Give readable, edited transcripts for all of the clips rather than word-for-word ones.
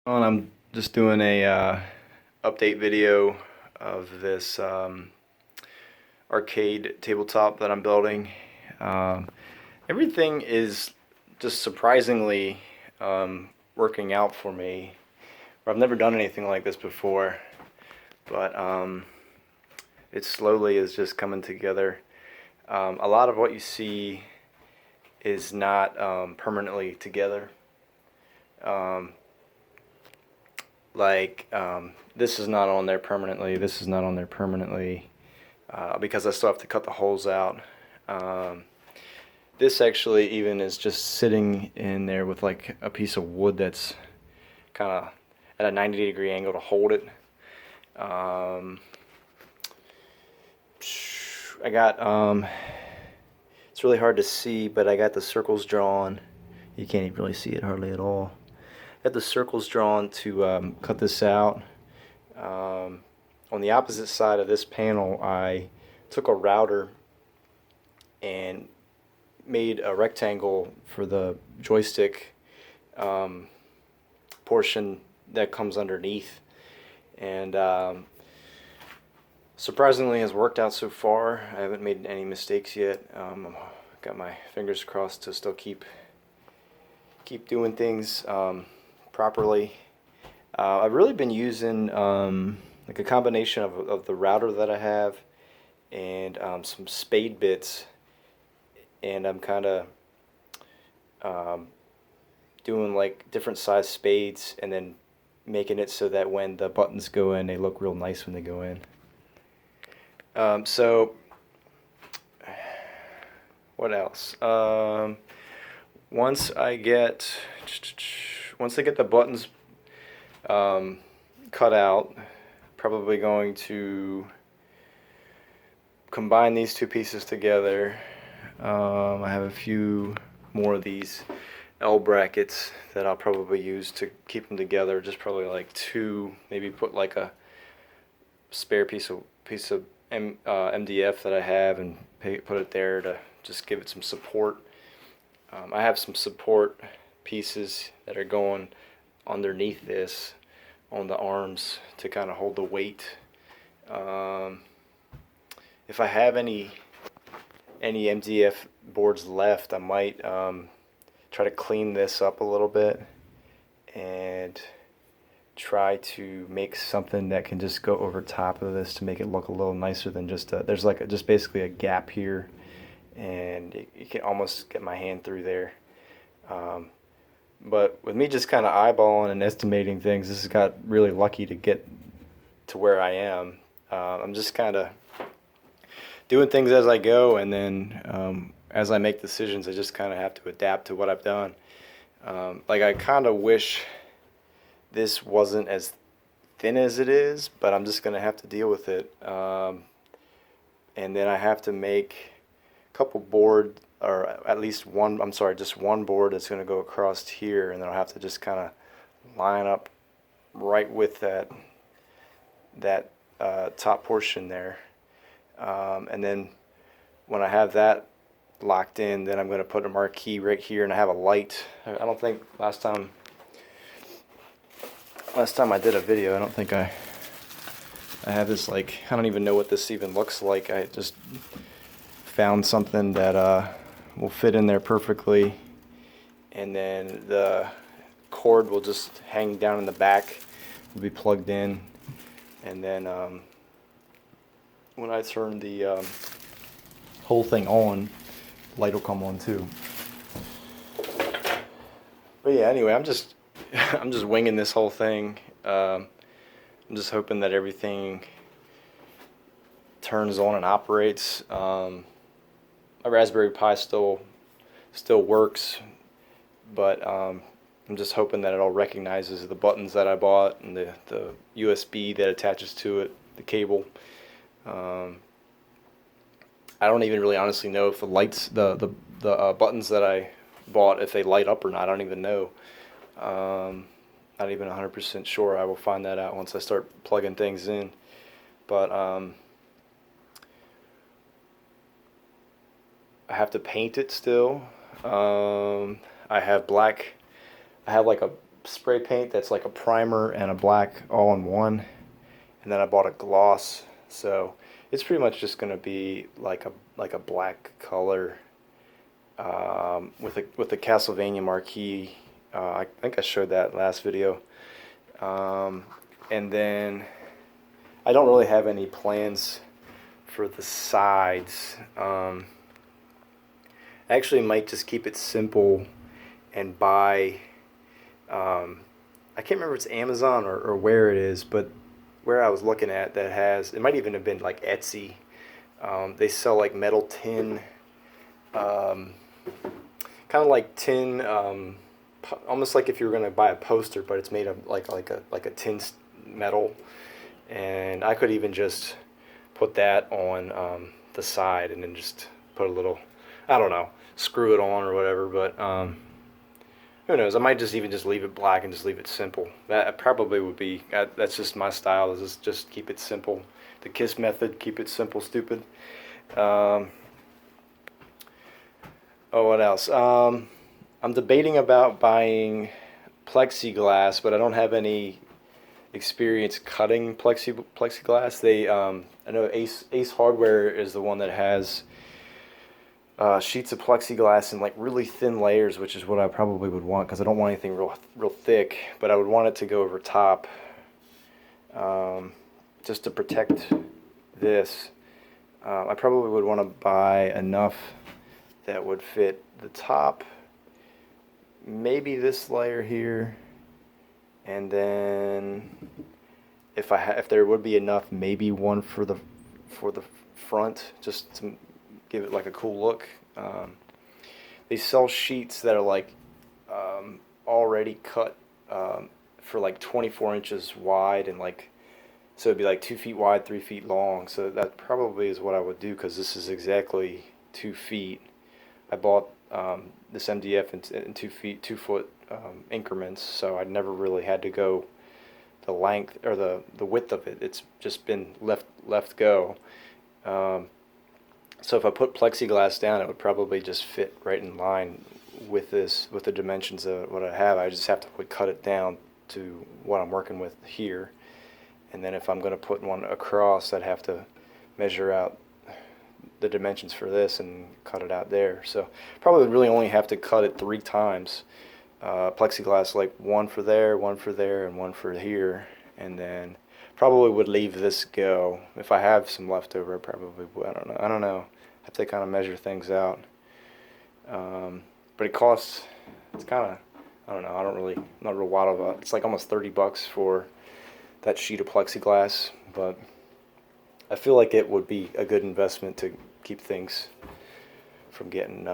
And I'm just doing a update video of this arcade tabletop that I'm building. Um, Everything is just surprisingly working out for me. I've never done anything like this before, but it slowly is just coming together. A lot of what you see is not permanently together. Um, this is not on there permanently. This is not on there permanently because I still have to cut the holes out. Um, this actually even is just sitting in there with like a piece of wood that's kind of at a 90-degree angle to hold it. Um, I got it's really hard to see, but I got the circles drawn. You can't even really see it hardly at all. I got the circles drawn to cut this out. On the opposite side of this panel, I took a router and made a rectangle for the joystick portion that comes underneath, and surprisingly has worked out so far. I haven't made any mistakes yet. Got my fingers crossed to still keep doing things properly. I've really been using like a combination of the router that I have and some spade bits, and I'm kind of um, doing like different size spades and then making it so that when the buttons go in, they look real nice when they go in. So what else? Once I get the buttons cut out, probably going to combine these two pieces together. I have a few more of these L brackets that I'll probably use to keep them together. Just probably like two, maybe put like a spare piece of MDF that I have and put it there to just give it some support. I have some support pieces that are going underneath this on the arms to kind of hold the weight. If I have any MDF boards left, I might try to clean this up a little bit and try to make something that can just go over top of this to make it look a little nicer than just there's like just basically a gap here, and you can almost get my hand through there. But with me just kind of eyeballing and estimating things, this has got really lucky to get to where I am. I'm just kind of doing things as I go, and then as I make decisions, I just kind of have to adapt to what I've done. Like I kind of wish this wasn't as thin as it is, but I'm just gonna have to deal with it. And then I have to make a couple board, or at least one. I'm sorry, just one board that's gonna go across here, and then I'll have to just kind of line up right with that top portion there. And then when I have that locked in, then I'm going to put a marquee right here, and I have a light. I don't think last time I did a video, I don't think I have this, like, I don't even know what this even looks like. I just found something that will fit in there perfectly, and then the cord will just hang down in the back, will be plugged in, and then when I turn the whole thing on, light will come on too. But yeah, anyway, I'm just I'm just winging this whole thing. I'm just hoping that everything turns on and operates. My Raspberry Pi still works, but I'm just hoping that it all recognizes the buttons that I bought and the USB that attaches to it, the cable. I don't even really honestly know if the lights, the buttons that I bought, if they light up or not. I don't even know. Not even 100% sure. I will find that out once I start plugging things in. But I have to paint it still. I have black. I have like spray paint that's like a primer and a black all in one, and then I bought a gloss. So it's pretty much just gonna be like a black color with a Castlevania marquee. I think I showed that last video. And then I don't really have any plans for the sides. I actually might just keep it simple and buy. I can't remember if it's Amazon or where it is, but where I was looking at that has, it might even have been like Etsy. They sell like metal tin, kind of like tin, almost like if you were gonna buy a poster, but it's made of like a tin metal, and I could even just put that on the side and then just put a little, I don't know, screw it on or whatever. But who knows? I might just even just leave it black and just leave it simple. That probably would be. That's just my style. Is just keep it simple. The KISS method. Keep it simple, stupid. Oh, what else? I'm debating about buying plexiglass, but I don't have any experience cutting plexiglass. I know Ace Hardware is the one that has sheets of plexiglass in like really thin layers, which is what I probably would want because I don't want anything real thick, but I would want it to go over top, just to protect this. I probably would want to buy enough that would fit the top, maybe this layer here, and then if there would be enough, maybe one for the front, just to give it like a cool look. They sell sheets that are like already cut for like 24 inches wide, and like, so it'd be like 2 feet wide, 3 feet long. So that probably is what I would do, because this is exactly 2 feet. I bought this MDF in 2 foot increments, so I never really had to go the length or the width of it. It's just been left go. So if I put plexiglass down, it would probably just fit right in line with the dimensions of what I have. I just have to cut it down to what I'm working with here. And then if I'm going to put one across, I'd have to measure out the dimensions for this and cut it out there. So probably really only have to cut it 3 times. Plexiglass, like one for there, and one for here. And then probably would leave this go. If I have some left over, I probably would. I don't know. I have to kind of measure things out. But it costs, it's kind of, I don't know, I'm not real wild about it. It's like almost $30 for that sheet of plexiglass, but I feel like it would be a good investment to keep things from getting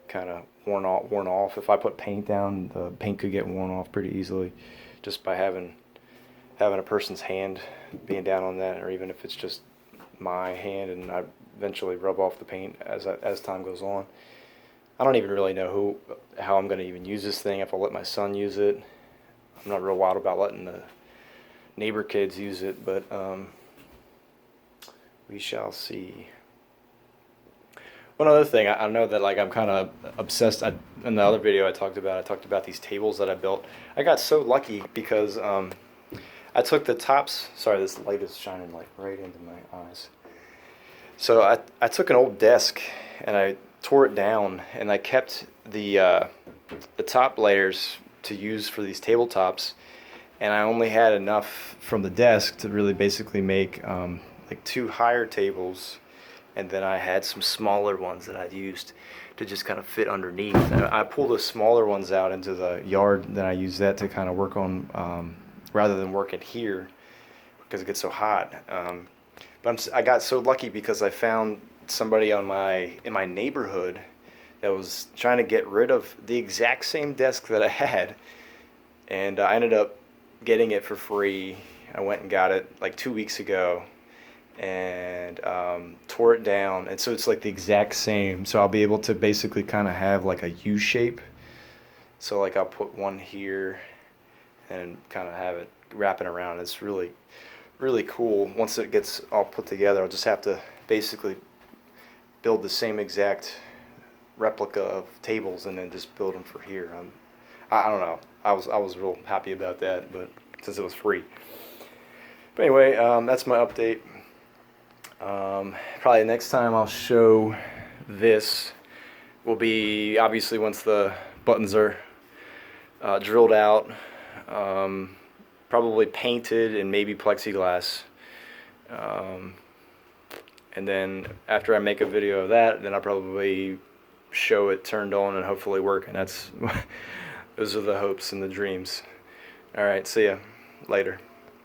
kind of worn off. If I put paint down, the paint could get worn off pretty easily just by having a person's hand being down on that, or even if it's just my hand and I eventually rub off the paint as time goes on. I don't even really know how I'm going to even use this thing, if I'll let my son use it. I'm not real wild about letting the neighbor kids use it, but we shall see. One other thing, I know that like I'm kind of obsessed. In the other video I talked about these tables that I built. I got so lucky because I took the tops. Sorry, this light is shining like right into my eyes. So I took an old desk and I tore it down, and I kept the top layers to use for these tabletops, and I only had enough from the desk to really basically make like 2 higher tables, and then I had some smaller ones that I'd used to just kind of fit underneath. I pulled the smaller ones out into the yard, and then I used that to kind of work on rather than working here because it gets so hot. But I got so lucky because I found somebody in my neighborhood that was trying to get rid of the exact same desk that I had, and I ended up getting it for free. I went and got it like 2 weeks ago, and tore it down, and so it's like the exact same. So I'll be able to basically kind of have like a U shape. So like I'll put one here and kind of have it wrapping around. It's really cool. Once it gets all put together, I'll just have to basically build the same exact replica of tables and then just build them for here. I don't know. I was real happy about that, but since it was free. But anyway, that's my update. Probably next time I'll show this will be obviously once the buttons are drilled out, probably painted and maybe plexiglass. And then after I make a video of that, then I'll probably show it turned on and hopefully work. And that's those are the hopes and the dreams. All right, see ya later.